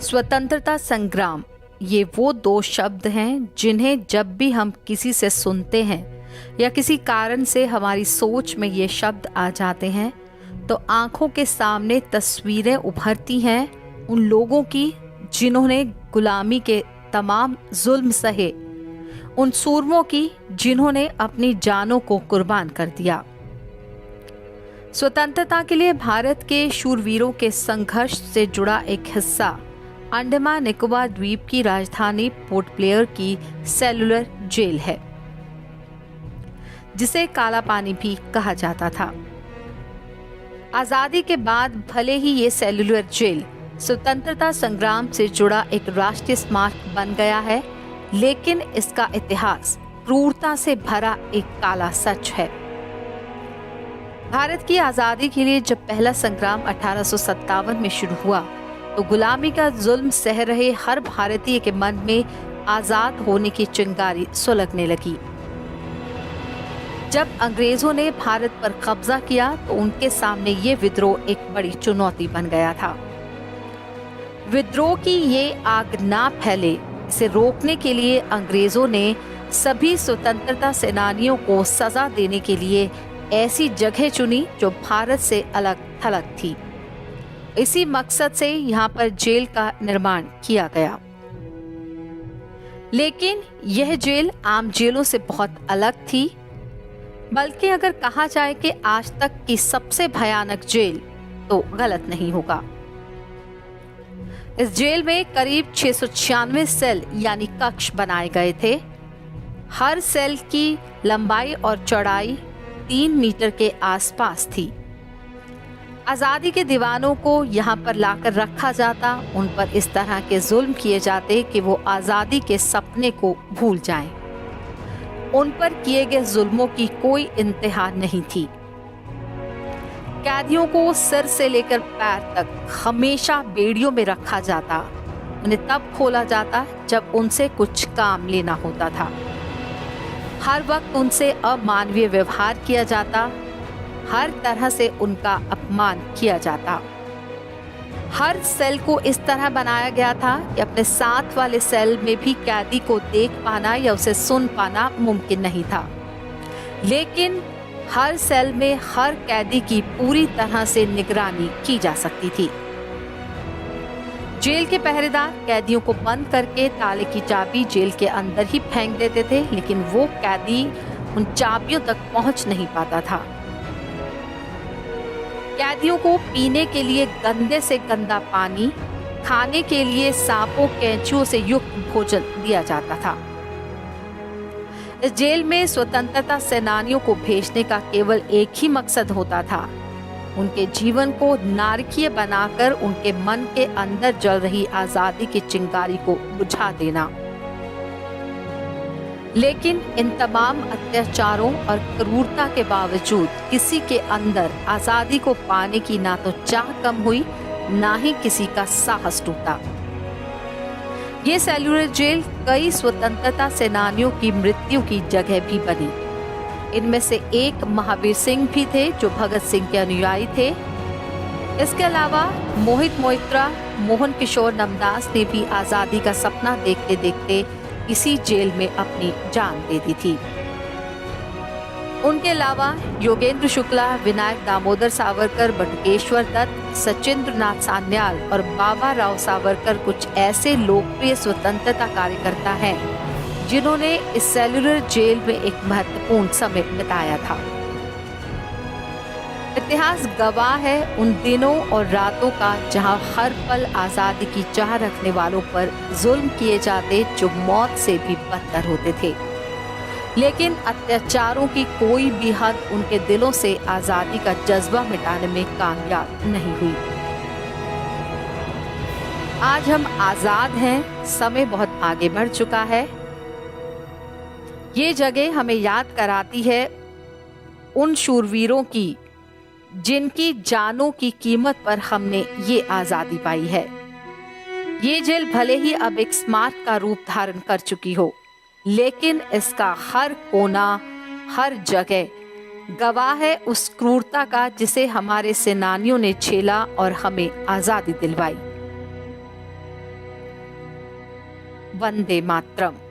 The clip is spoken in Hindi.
स्वतंत्रता संग्राम, ये वो दो शब्द हैं जिन्हें जब भी हम किसी से सुनते हैं या किसी कारण से हमारी सोच में ये शब्द आ जाते हैं तो आंखों के सामने तस्वीरें उभरती हैं उन लोगों की जिन्होंने गुलामी के तमाम जुल्म सहे, उन सूरमों की जिन्होंने अपनी जानों को कुर्बान कर दिया। स्वतंत्रता के लिए भारत के शूरवीरों के संघर्ष से जुड़ा एक हिस्सा अंडमान निकोबार द्वीप की राजधानी पोर्ट ब्लेयर की सेलुलर जेल है, जिसे काला पानी भी कहा जाता था। आजादी के बाद भले ही ये सेलुलर जेल स्वतंत्रता संग्राम से जुड़ा एक राष्ट्रीय स्मारक बन गया है, लेकिन इसका इतिहास क्रूरता से भरा एक काला सच है। भारत की आजादी के लिए जब पहला संग्राम 1857 में शुरू हुआ तो गुलामी का जुल्म सह रहे हर भारतीय के मन में आजाद होने की चिंगारी सुलगने लगी। जब अंग्रेजों ने भारत पर कब्जा किया तो उनके सामने ये विद्रोह एक बड़ी चुनौती बन गया था। विद्रोह की ये आग ना फैले, इसे रोकने के लिए अंग्रेजों ने सभी स्वतंत्रता सेनानियों को सजा देने के लिए ऐसी जगह चुनी जो भारत से अलग थलग थी। इसी मकसद से यहाँ पर जेल का निर्माण किया गया। लेकिन यह जेल आम जेलों से बहुत अलग थी, बल्कि अगर कहा जाए कि आज तक की सबसे भयानक जेल तो गलत नहीं होगा। इस जेल में करीब 696 सेल यानी कक्ष बनाए गए थे। हर सेल की लंबाई और चौड़ाई 3 मीटर के आसपास थी। आजादी के दीवानों को यहाँ पर लाकर रखा जाता, उन पर इस तरह के जुल्म किए जाते कि वो आजादी के सपने को भूल जाएं। उन पर किए गए जुल्मों की कोई इंतहा नहीं थी। कैदियों को सिर से लेकर पैर तक हमेशा बेड़ियों में रखा जाता। उन्हें तब खोला जाता जब उनसे कुछ काम लेना होता था। हर वक्त उनसे अमानवीय व्यवहार किया जाता, हर तरह से उनका अपमान किया जाता। हर सेल को इस तरह बनाया गया था कि अपने साथ वाले सेल में भी कैदी को देख पाना या उसे सुन पाना मुमकिन नहीं था। लेकिन हर सेल में हर कैदी की पूरी तरह से निगरानी की जा सकती थी। जेल के पहरेदार कैदियों को बंद करके ताले की चाबी जेल के अंदर ही फेंक देते थे, लेकिन वो कैदी उन चाबियों तक पहुंच नहीं पाता था। कैदियों को पीने के लिए गंदे से गंदा पानी, खाने के लिए सांपों कैंचुओं से युक्त भोजन दिया जाता था। इस जेल में स्वतंत्रता सेनानियों को भेजने का केवल एक ही मकसद होता था, उनके जीवन को नारकीय बनाकर उनके मन के अंदर जल रही आजादी की चिंगारी को बुझा देना। लेकिन इन तमाम अत्याचारों और क्रूरता के बावजूद किसी के अंदर आजादी को पाने की ना तो चाह कम हुई, ना ही किसी का साहस टूटा। ये सेलुलर जेल कई स्वतंत्रता सेनानियों की मृत्यु की जगह भी बनी। इनमें से एक महावीर सिंह भी थे जो भगत सिंह के अनुयायी थे। इसके अलावा मोहित मोइत्रा, मोहन किशोर नमदास ने भी आजादी का सपना देखते देखते इसी जेल में अपनी जान दे दी थी। उनके अलावा योगेंद्र शुक्ला, विनायक दामोदर सावरकर, बटुकेश्वर दत्त, सचिंद्र नाथ सान्याल और बाबा राव सावरकर कुछ ऐसे लोकप्रिय स्वतंत्रता कार्यकर्ता हैं जिन्होंने इस सेलुलर जेल में एक महत्वपूर्ण समय बिताया था। इतिहास गवाह है उन दिनों और रातों का जहां हर पल आजादी की चाह रखने वालों पर जुल्म किए जाते जो मौत से भी बदतर होते थे। लेकिन अत्याचारों की कोई भी हद उनके दिलों से आजादी का जज्बा मिटाने में कामयाब नहीं हुई। आज हम आजाद हैं, समय बहुत आगे बढ़ चुका है। ये जगह हमें याद कराती है उन शूरवीरों की जिनकी जानों की कीमत पर हमने ये आजादी पाई है। ये जेल भले ही अब एक स्मारक का रूप धारण कर चुकी हो, लेकिन इसका हर कोना, हर जगह गवाह है उस क्रूरता का जिसे हमारे सेनानियों ने झेला और हमें आजादी दिलवाई। वंदे मातरम।